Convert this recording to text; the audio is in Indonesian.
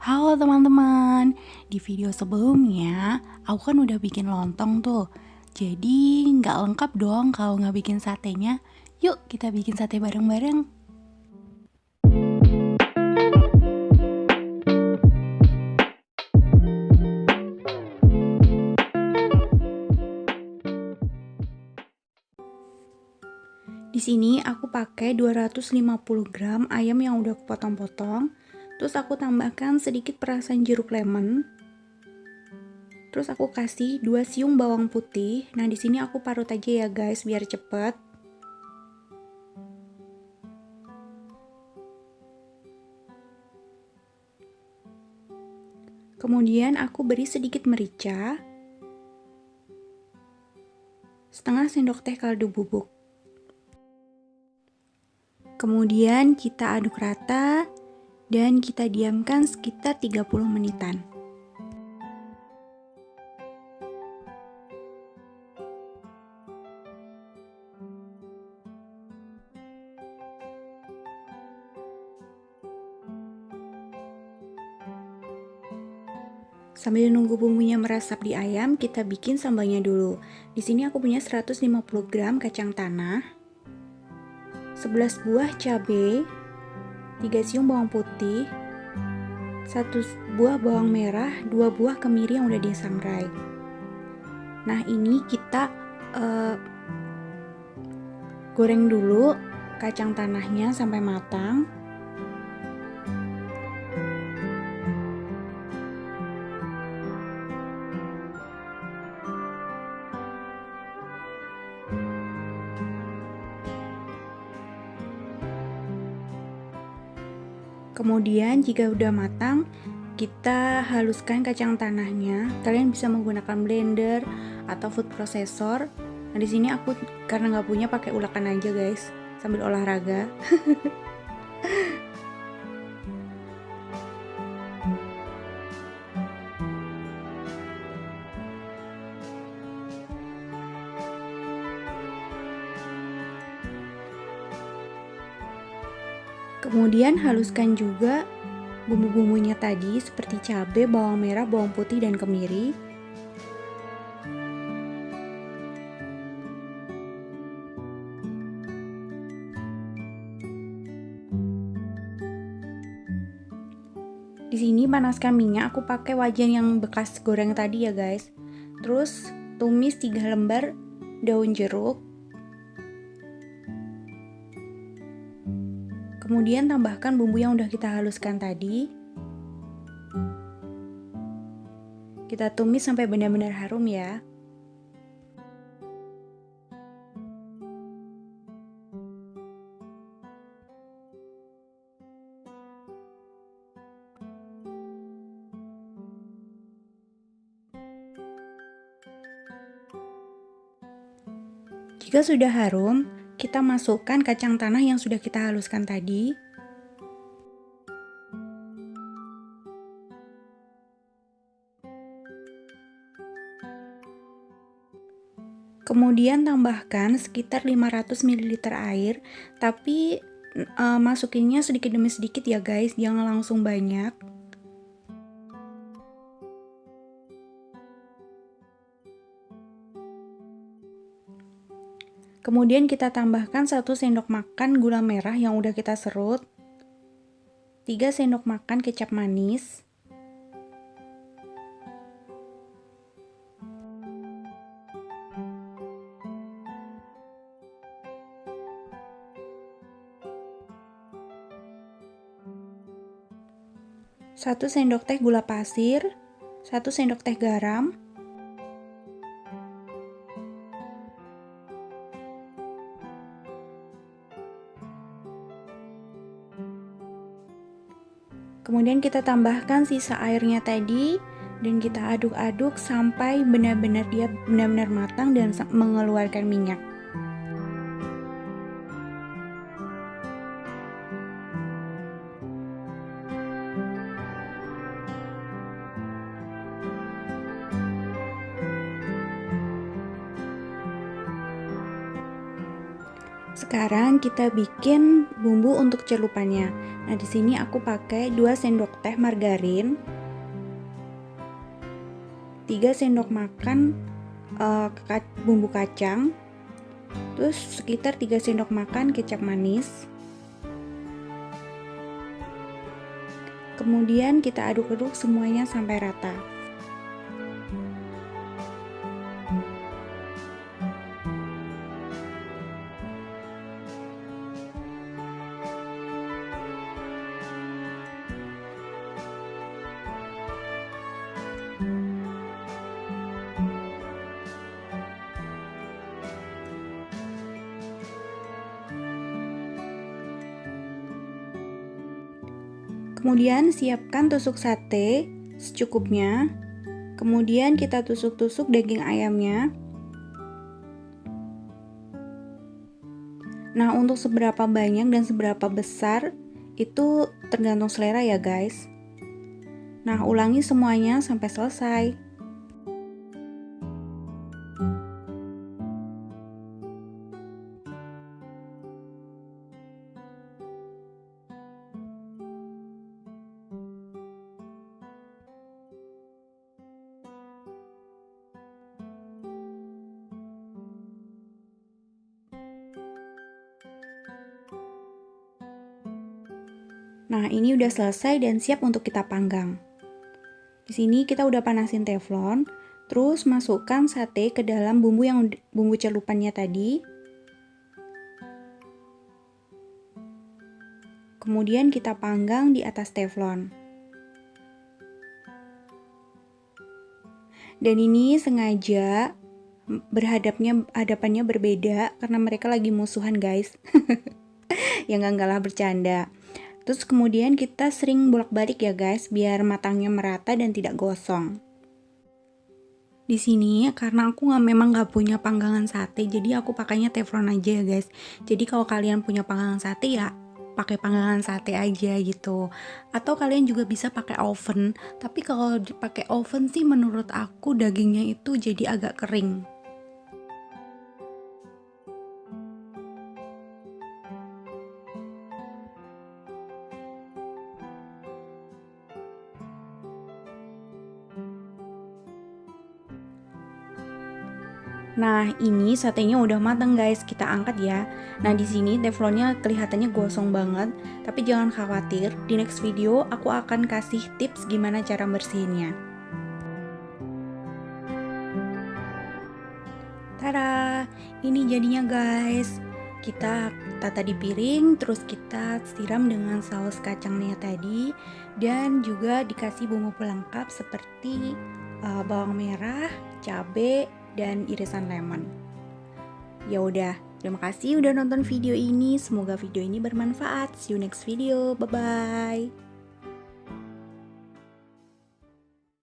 Halo teman-teman, di video sebelumnya aku kan udah bikin lontong tuh. Jadi nggak lengkap dong kalau nggak bikin satenya. Yuk kita bikin sate bareng-bareng. Di sini aku pakai 250 gram ayam yang udah aku potong-potong. Terus aku tambahkan sedikit perasan jeruk lemon. Terus aku kasih 2 siung bawang putih. Nah, di sini aku parut aja ya guys biar cepet. Kemudian aku beri sedikit merica. Setengah sendok teh kaldu bubuk. Kemudian kita aduk rata dan kita diamkan sekitar 30 menitan. Sambil nunggu bumbunya meresap di ayam, kita bikin sambalnya dulu. Di sini aku punya 150 gram kacang tanah, 11 buah cabai, 3 siung bawang putih, 1 buah bawang merah, 2 buah kemiri yang udah disangrai. Nah, ini kita goreng dulu kacang tanahnya sampai matang. Kemudian jika udah matang, kita haluskan kacang tanahnya. Kalian bisa menggunakan blender atau food processor. Nah, di sini aku karena nggak punya pakai ulakan aja guys, sambil olahraga. Kemudian haluskan juga bumbu-bumbunya tadi seperti cabai, bawang merah, bawang putih, dan kemiri. Di sini panaskan minyak, aku pakai wajan yang bekas goreng tadi ya guys. Terus tumis 3 lembar daun jeruk. Kemudian tambahkan bumbu yang udah kita haluskan tadi. Kita tumis sampai benar-benar harum ya. Jika sudah harum, kita masukkan kacang tanah yang sudah kita haluskan tadi. Kemudian tambahkan sekitar 500 ml air, tapi masukinnya sedikit demi sedikit ya guys, jangan langsung banyak. Kemudian kita tambahkan 1 sendok makan gula merah yang udah kita serut, 3 sendok makan kecap manis, satu sendok teh gula pasir, 1 sendok teh garam, kemudian kita tambahkan sisa airnya tadi dan kita aduk-aduk sampai benar-benar dia benar-benar matang dan mengeluarkan minyak. Sekarang kita bikin bumbu untuk celupannya. Nah, di sini aku pakai 2 sendok teh margarin, 3 sendok makan bumbu kacang, terus sekitar 3 sendok makan kecap manis. Kemudian kita aduk-aduk semuanya sampai rata. Kemudian siapkan tusuk sate secukupnya. Kemudian kita tusuk-tusuk daging ayamnya. Nah, untuk seberapa banyak dan seberapa besar itu tergantung selera ya guys. Nah, ulangi semuanya sampai selesai. Nah, ini udah selesai dan siap untuk kita panggang. Di sini kita udah panasin teflon, terus masukkan sate ke dalam bumbu celupannya tadi. Kemudian kita panggang di atas teflon. Dan ini sengaja hadapannya berbeda karena mereka lagi musuhan, guys. Ya enggak lah, bercanda. Terus kemudian kita sering bolak-balik ya guys, biar matangnya merata dan tidak gosong. Di sini karena aku memang nggak punya panggangan sate, jadi aku pakainya teflon aja ya guys. Jadi kalau kalian punya panggangan sate ya pakai panggangan sate aja gitu. Atau kalian juga bisa pakai oven. Tapi kalau dipakai oven sih menurut aku dagingnya itu jadi agak kering. Nah, ini satenya udah matang guys, kita angkat ya. Nah, di sini teflonnya kelihatannya gosong banget, tapi jangan khawatir. Di next video aku akan kasih tips gimana cara bersihinnya. Tada, ini jadinya guys. Kita tata di piring, terus kita siram dengan saus kacangnya tadi, dan juga dikasih bumbu pelengkap seperti bawang merah, cabai, dan irisan lemon. Ya udah, terima kasih udah nonton video ini. Semoga video ini bermanfaat. See you next video. Bye bye.